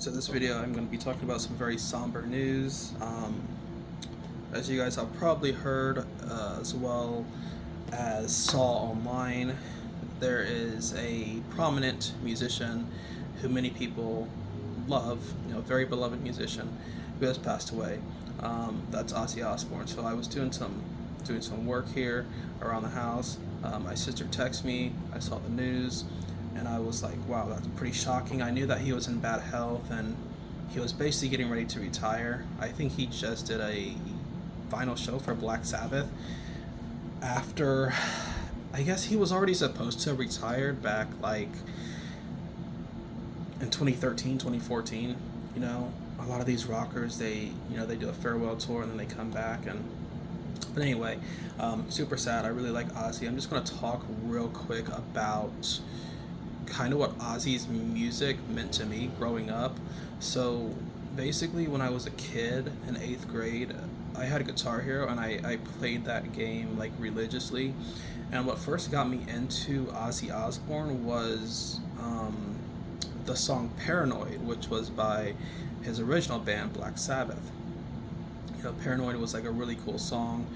So this video I'm going to be talking about some very somber news. As you guys have probably heard, as well as saw online, there is a prominent musician who many people love, very beloved musician who has passed away. That's Ozzy Osbourne. So I was doing some work here around the house. My sister texted me. I saw the news. And I was like, wow, that's pretty shocking. I knew that he was in bad health and he was basically getting ready to retire. I think he just did a final show for Black Sabbath after, I guess he was already supposed to have retired back like in 2013, 2014. A lot of these rockers, they do a farewell tour and then they come back. But anyway, super sad. I really like Ozzy. I'm just going to talk real quick about kind of what Ozzy's music meant to me growing up. So basically, when I was a kid in 8th grade, I had a Guitar Hero and I played that game like religiously. And what first got me into Ozzy Osbourne was the song Paranoid, which was by his original band Black Sabbath. Paranoid was like a really cool song.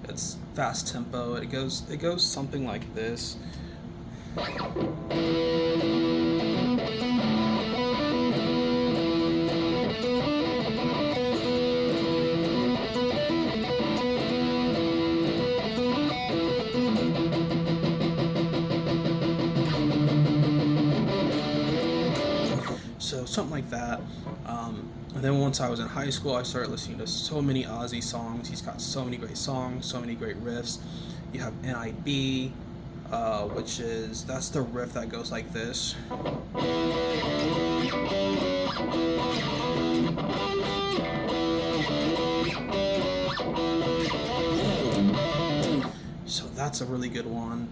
It's fast tempo. It goes something like this. So something like that. And then once I was in high school, I started listening to so many Ozzy songs. He's got so many great songs, so many great riffs. You have NIB, that's the riff that goes like this. So that's a really good one.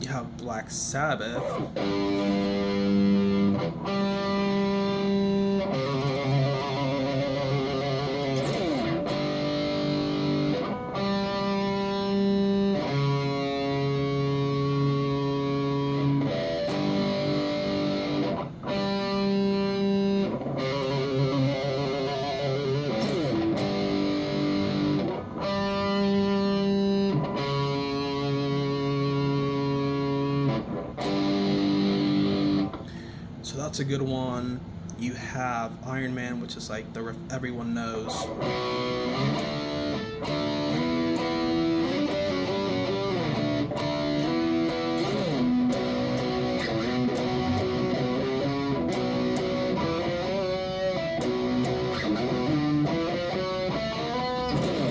You have Black Sabbath. So that's a good one. You have Iron Man, which is like the riff everyone knows.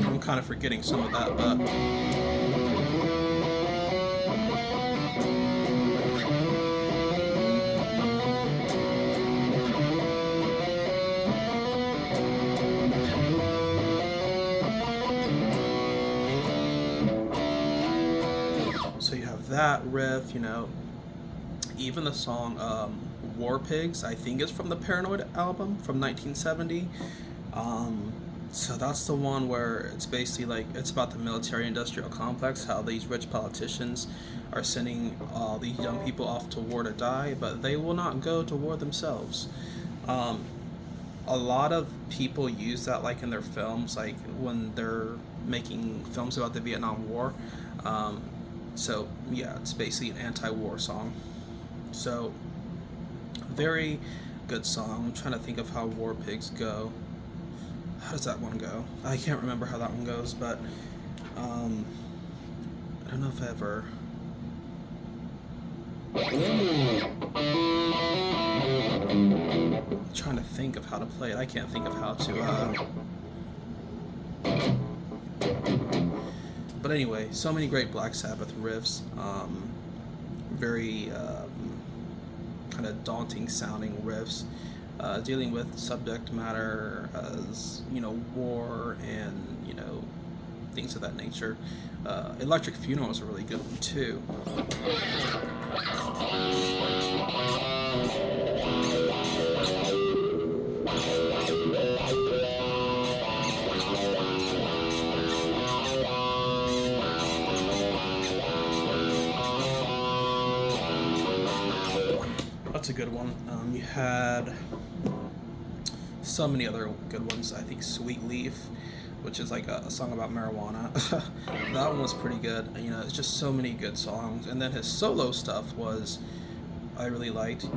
I'm kind of forgetting some of that, but so you have that riff, even the song War Pigs, I think is from the Paranoid album from 1970. So that's the one where it's basically like, it's about the military-industrial complex, how these rich politicians are sending all these young people off to war to die, but they will not go to war themselves. A lot of people use that like in their films, like when they're making films about the Vietnam War. So yeah, it's basically an anti-war song. So very good song. I'm trying to think of how War Pigs go. How does that one go? I can't remember how that one goes, but I don't know if I ever. I'm trying to think of how to play it. I can't think of how to. But anyway, so many great Black Sabbath riffs. Very kind of daunting sounding riffs, dealing with subject matter as war and things of that nature. Electric Funeral is a really good one too. That's a good one. You had so many other good ones. I think Sweet Leaf, which is like a song about marijuana. That one was pretty good. You know, it's just so many good songs. And then his solo stuff was I really liked.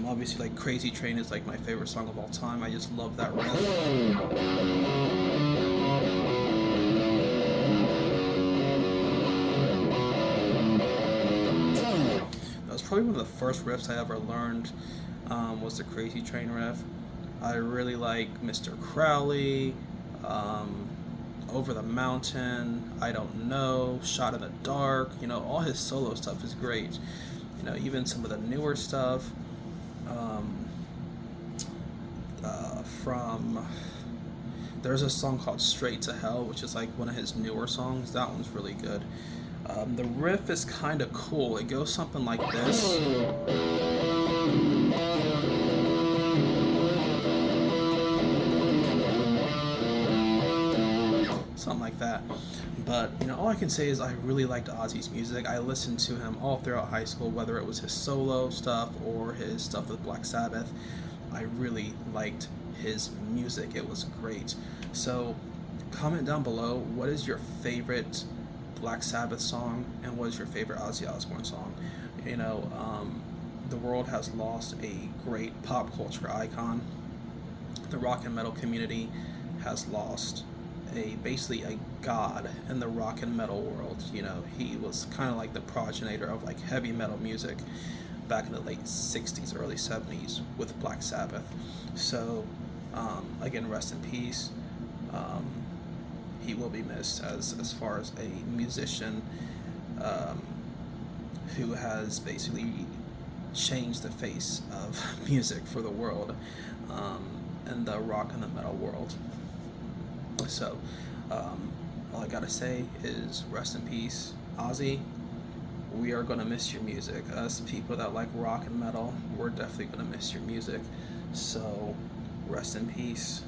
Obviously, like Crazy Train is like my favorite song of all time. I just love that riff. That was probably one of the first riffs I ever learned. Was the Crazy Train riff. I really like Mr. Crowley, um, Over the Mountain, I Don't Know, Shot in the Dark. You know, all his solo stuff is great. You know, even some of the newer stuff. Um, from there's a song called Straight to Hell, which is like one of his newer songs. That one's really good. The riff is kind of cool. It goes something like this. Something like that. But you know, all I can say is I really liked Ozzy's music. I listened to him all throughout high school, whether it was his solo stuff or his stuff with Black Sabbath. I really liked his music. It was great. So, comment down below what is your favorite Black Sabbath song and what is your favorite Ozzy Osbourne song. You know, the world has lost a great pop culture icon. The rock and metal community has lost basically a god in the rock and metal world. You know, he was kind of like the progenitor of like heavy metal music back in the late 60s, early 70s with Black Sabbath. So, again, rest in peace. Um, he will be missed as far as a musician um, who has basically changed the face of music for the world and the rock and the metal world. So, all I gotta say is rest in peace, Ozzy. We are gonna miss your music. Us people that like rock and metal, we're definitely gonna miss your music. So, rest in peace.